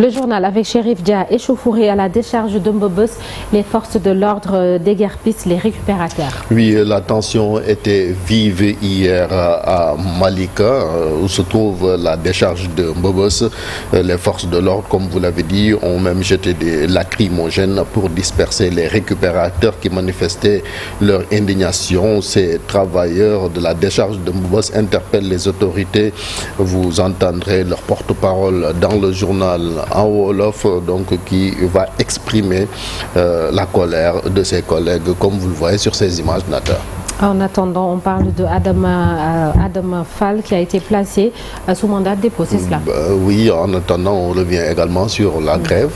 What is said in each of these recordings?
Le journal avec Chérif Dia, échauffouré à la décharge de Mbobos, les forces de l'ordre déguerpissent les récupérateurs. Oui, la tension était vive hier à Malika, où se trouve la décharge de Mbobos. Les forces de l'ordre, comme vous l'avez dit, ont même jeté des lacrymogènes pour disperser les récupérateurs qui manifestaient leur indignation. Ces travailleurs de la décharge de Mbobos interpellent les autorités. Vous entendrez leur porte-parole dans le journal en Wolof, donc qui va exprimer la colère de ses collègues, comme vous le voyez sur ces images, Nata. En attendant, on parle de Adam Fall qui a été placé sous mandat de dépôt, c'est cela? Oui, en attendant, on revient également sur la grève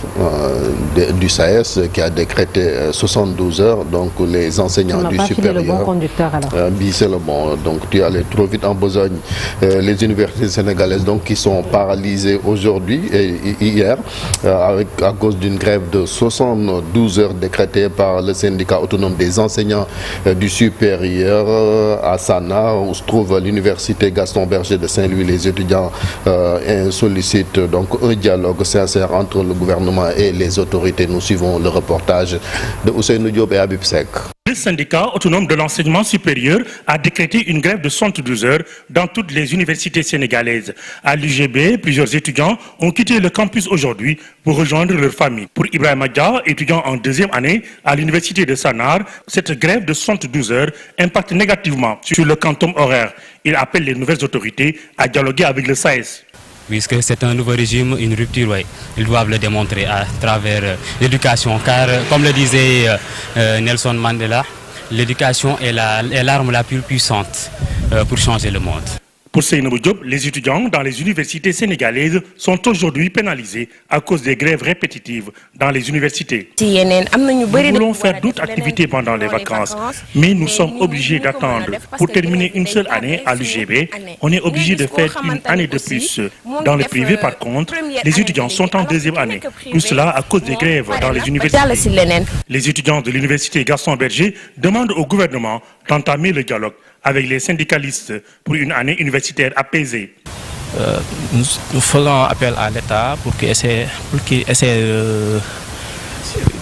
du SAES qui a décrété 72 heures. Donc les enseignants du supérieur... le bon conducteur alors. C'est le bon. Donc tu es allé trop vite en besogne. Les universités sénégalaises donc, qui sont paralysées aujourd'hui et hier à cause d'une grève de 72 heures décrétée par le syndicat autonome des enseignants du supérieur à Sana, où se trouve l'université Gaston Berger de Saint-Louis. Les étudiants sollicitent donc un dialogue sincère entre le gouvernement et les autorités. Nous suivons le reportage de Ousseynou Diop et Habib Sek. Le syndicat autonome de l'enseignement supérieur a décrété une grève de 72 heures dans toutes les universités sénégalaises. À l'UGB, plusieurs étudiants ont quitté le campus aujourd'hui pour rejoindre leur famille. Pour Ibrahima Dia, étudiant en deuxième année à l'université de Sanar, cette grève de 72 heures impacte négativement sur le quantum horaire. Il appelle les nouvelles autorités à dialoguer avec le SAES. Puisque c'est un nouveau régime, une rupture, oui. Ils doivent le démontrer à travers l'éducation. Car, comme le disait Nelson Mandela, l'éducation est l'arme la plus puissante pour changer le monde. Pour Seynabou Diop, les étudiants dans les universités sénégalaises sont aujourd'hui pénalisés à cause des grèves répétitives dans les universités. Nous voulons faire d'autres activités pendant les vacances, mais nous sommes obligés d'attendre. Pour terminer une seule année à l'UGB, on est obligé de faire une année de plus. Dans le privé, par contre, les étudiants sont en deuxième année. Tout cela à cause des grèves dans les universités. Les étudiants de l'université Gaston Berger demandent au gouvernement d'entamer le dialogue avec les syndicalistes pour une année universitaire apaisée. Nous faisons appel à l'État pour qu'il essaie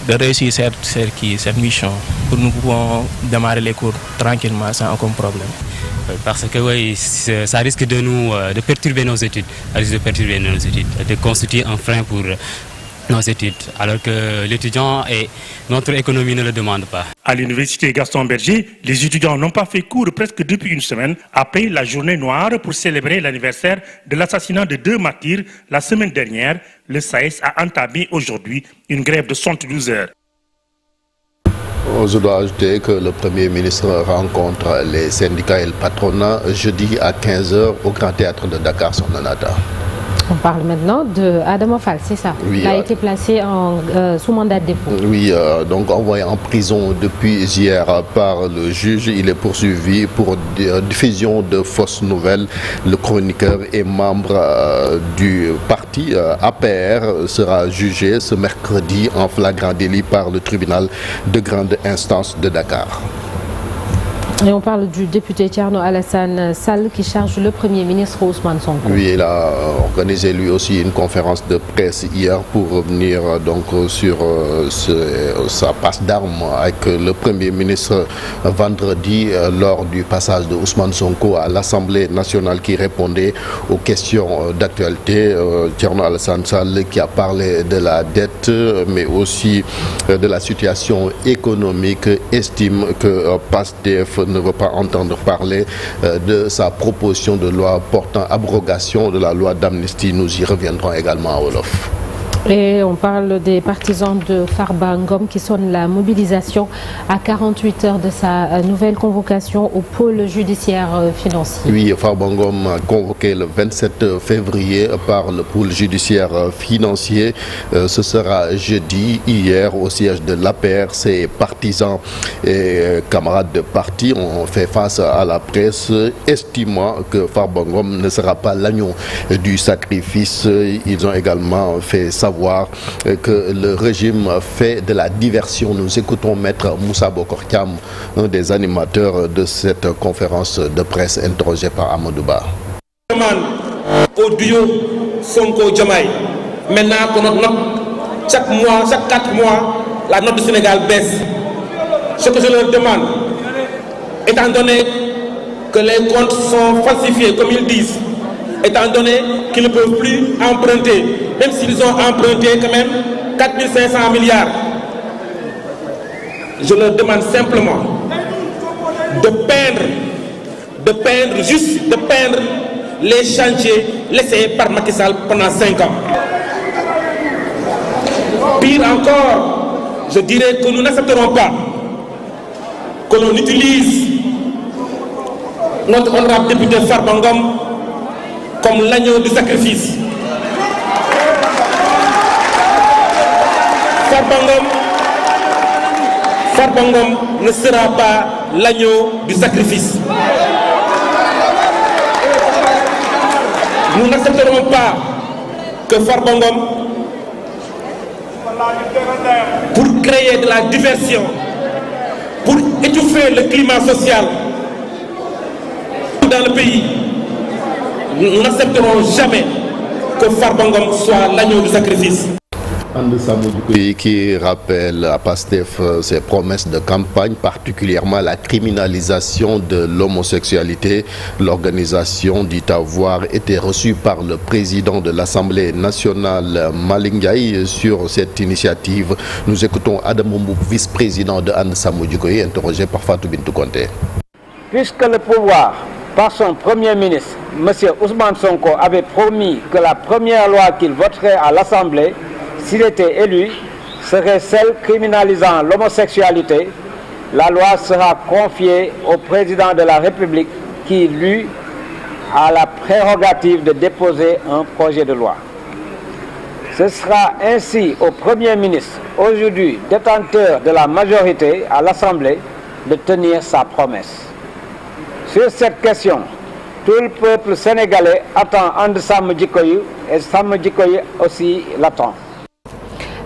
de réussir cette mission, pour nous pouvons démarrer les cours tranquillement sans aucun problème. Parce que oui, ça risque de perturber nos études, de constituer un frein pour nos études, alors que l'étudiant et notre économie ne le demandent pas. À l'université Gaston Berger, les étudiants n'ont pas fait cours presque depuis une semaine après la journée noire pour célébrer l'anniversaire de l'assassinat de 2 martyrs la semaine dernière. Le SAES a entamé aujourd'hui une grève de 72 heures. Je dois ajouter que le Premier ministre rencontre les syndicats et le patronat jeudi à 15h au Grand Théâtre de Dakar sur Nanata. On parle maintenant de Adam Fall, c'est ça? Oui, il a été placé sous mandat de dépôt. Oui, donc envoyé en prison depuis hier par le juge. Il est poursuivi pour diffusion de fausses nouvelles. Le chroniqueur et membre du parti APR sera jugé ce mercredi en flagrant délit par le tribunal de grande instance de Dakar. Et on parle du député Thierno Alassane Sall qui charge le Premier ministre Ousmane Sonko. Oui, il a organisé lui aussi une conférence de presse hier pour revenir donc sur sa passe d'armes avec le Premier ministre vendredi lors du passage de Ousmane Sonko à l'Assemblée nationale qui répondait aux questions d'actualité. Thierno Alassane Sall qui a parlé de la dette mais aussi de la situation économique, estime que PASTEF ne veut pas entendre parler de sa proposition de loi portant abrogation de la loi d'amnistie. Nous y reviendrons également à Wolof. Et on parle des partisans de Farba Ngom qui sonnent la mobilisation à 48 heures de sa nouvelle convocation au pôle judiciaire financier. Oui, Farba Ngom a convoqué le 27 février par le pôle judiciaire financier. Ce sera jeudi. Hier, au siège de l'APR, ses partisans et camarades de parti ont fait face à la presse, estimant que Farba Ngom ne sera pas l'agneau du sacrifice. Ils ont également fait savoir que le régime fait de la diversion. Nous écoutons Maître Moussa Bokorkiam, un des animateurs de cette conférence de presse interrogé par Amadou Ba. Au duo Sonko Diomaye maintenant que notre note, chaque mois, chaque 4 mois, la note du Sénégal baisse. Ce que je leur demande, étant donné que les comptes sont falsifiés, comme ils disent, étant donné qu'ils ne peuvent plus emprunter, même s'ils ont emprunté quand même 4 500 milliards, je leur demande simplement de peindre les chantiers laissés par Macky Sall pendant 5 ans. Pire encore, je dirais que nous n'accepterons pas que l'on utilise notre honorable député Farba Ngom comme l'agneau du sacrifice. Farba Ngom ne sera pas l'agneau du sacrifice. Nous n'accepterons pas que Farba Ngom, pour créer de la diversion, pour étouffer le climat social dans le pays, nous n'accepterons jamais que Farba Ngom soit l'agneau du sacrifice. And Samm Djikoy qui rappelle à Pastef ses promesses de campagne, particulièrement la criminalisation de l'homosexualité. L'organisation dit avoir été reçue par le président de l'Assemblée nationale, Malick Ndiaye, sur cette initiative. Nous écoutons Adam Mboup, vice-président de And Samm Djikoy, interrogé par Fatou Bintou Konté. Puisque le pouvoir, par son premier ministre, M. Ousmane Sonko, avait promis que la première loi qu'il voterait à l'Assemblée, s'il était élu, serait celle criminalisant l'homosexualité, la loi sera confiée au président de la République qui, lui, a la prérogative de déposer un projet de loi. Ce sera ainsi au Premier ministre, aujourd'hui détenteur de la majorité à l'Assemblée, de tenir sa promesse. Sur cette question, tout le peuple sénégalais attend And Samm Djikoy et Samm Djikoy aussi l'attend.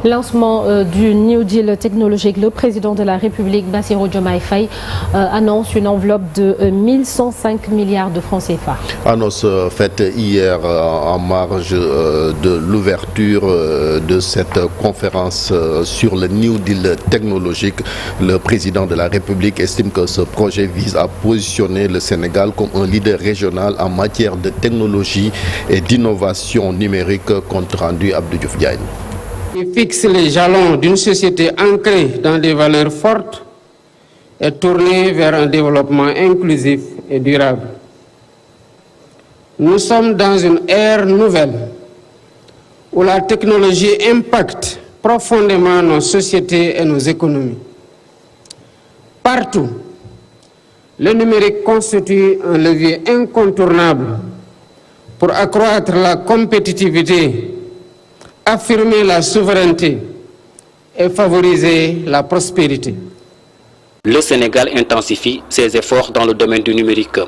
Lancement du New Deal technologique, le président de la République, Bassirou Diomaye Faye, annonce une enveloppe de 1105 milliards de francs CFA. Annonce faite hier en marge de l'ouverture de cette conférence sur le New Deal technologique. Le président de la République estime que ce projet vise à positionner le Sénégal comme un leader régional en matière de technologie et d'innovation numérique, compte rendu Abdou Diouf Diagne. Qui fixe les jalons d'une société ancrée dans des valeurs fortes et tournée vers un développement inclusif et durable. Nous sommes dans une ère nouvelle où la technologie impacte profondément nos sociétés et nos économies. Partout, le numérique constitue un levier incontournable pour accroître la compétitivité, affirmer la souveraineté et favoriser la prospérité. Le Sénégal intensifie ses efforts dans le domaine du numérique.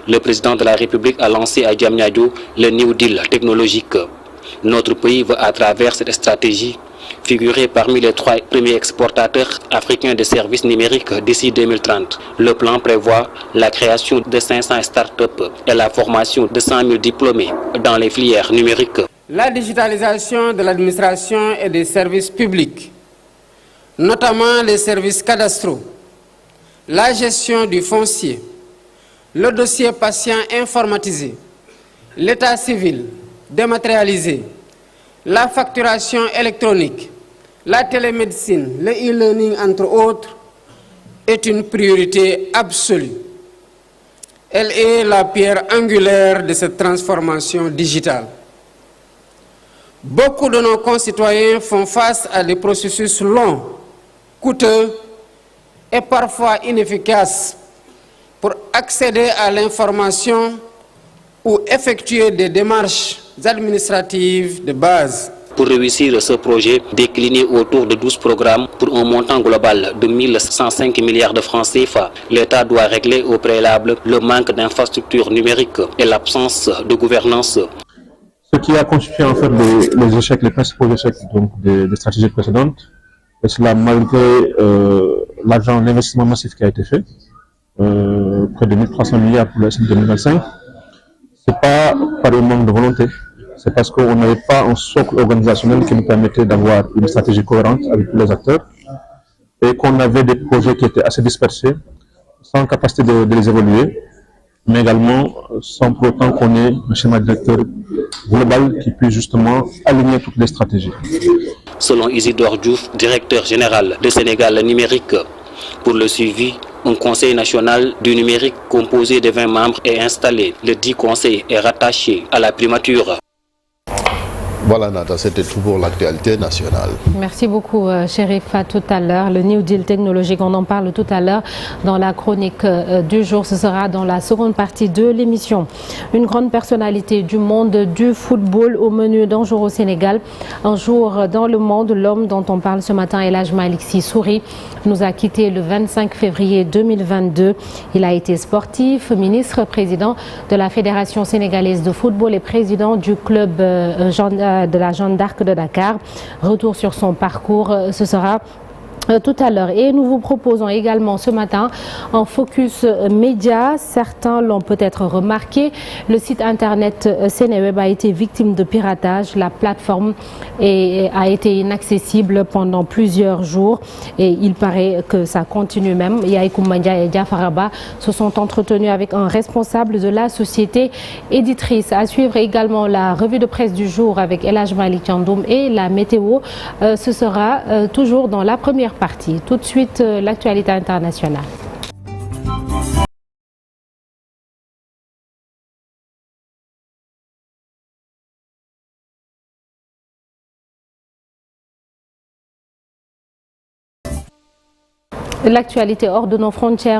Le président de la République a lancé à Diamniadio le New Deal technologique. Notre pays veut, à travers cette stratégie, figurer parmi les 3 premiers exportateurs africains de services numériques d'ici 2030. Le plan prévoit la création de 500 start-up et la formation de 100 000 diplômés dans les filières numériques. La digitalisation de l'administration et des services publics, notamment les services cadastraux, la gestion du foncier, le dossier patient informatisé, l'état civil dématérialisé, la facturation électronique, la télémédecine, le e-learning entre autres, est une priorité absolue. Elle est la pierre angulaire de cette transformation digitale. Beaucoup de nos concitoyens font face à des processus longs, coûteux et parfois inefficaces pour accéder à l'information ou effectuer des démarches administratives de base. Pour réussir ce projet, décliné autour de 12 programmes pour un montant global de 1105 milliards de francs CFA, l'État doit régler au préalable le manque d'infrastructures numériques et l'absence de gouvernance. Ce qui a constitué en fait les principaux échecs donc, des stratégies précédentes, et cela malgré l'argent, l'investissement massif qui a été fait, près de 1300 milliards pour la 2025, c'est pas par un manque de volonté, c'est parce qu'on n'avait pas un socle organisationnel qui nous permettait d'avoir une stratégie cohérente avec tous les acteurs et qu'on avait des projets qui étaient assez dispersés, sans capacité de les évoluer, mais également sans pour autant qu'on ait un schéma directeur global qui puisse justement aligner toutes les stratégies. Selon Isidore Diouf, directeur général de Sénégal Numérique, pour le suivi, un conseil national du numérique composé de 20 membres est installé. Le 10 conseil est rattaché à la primature. Voilà Nata, c'était tout pour l'actualité nationale. Merci beaucoup Chérif. À tout à l'heure. Le New Deal technologique, on en parle tout à l'heure dans la chronique du jour. Ce sera dans la seconde partie de l'émission. Une grande personnalité du monde du football au menu d'un jour au Sénégal. Un jour dans le monde, l'homme dont on parle ce matin, El Hadj Malick Sy Souris, nous a quitté le 25 février 2022. Il a été sportif, ministre, président de la Fédération sénégalaise de football et président du club de la Jeanne d'Arc de Dakar. Retour sur son parcours, ce sera tout à l'heure. Et nous vous proposons également ce matin en focus média. Certains l'ont peut-être remarqué. Le site internet Sénéweb a été victime de piratage. La plateforme a été inaccessible pendant plusieurs jours et il paraît que ça continue même. Yaye Koumandia et Diafaraba se sont entretenus avec un responsable de la société éditrice. À suivre également la revue de presse du jour avec El Hadj Malick Thiandoum et la météo. Ce sera toujours dans la première partie. Tout de suite, l'actualité internationale. L'actualité hors de nos frontières.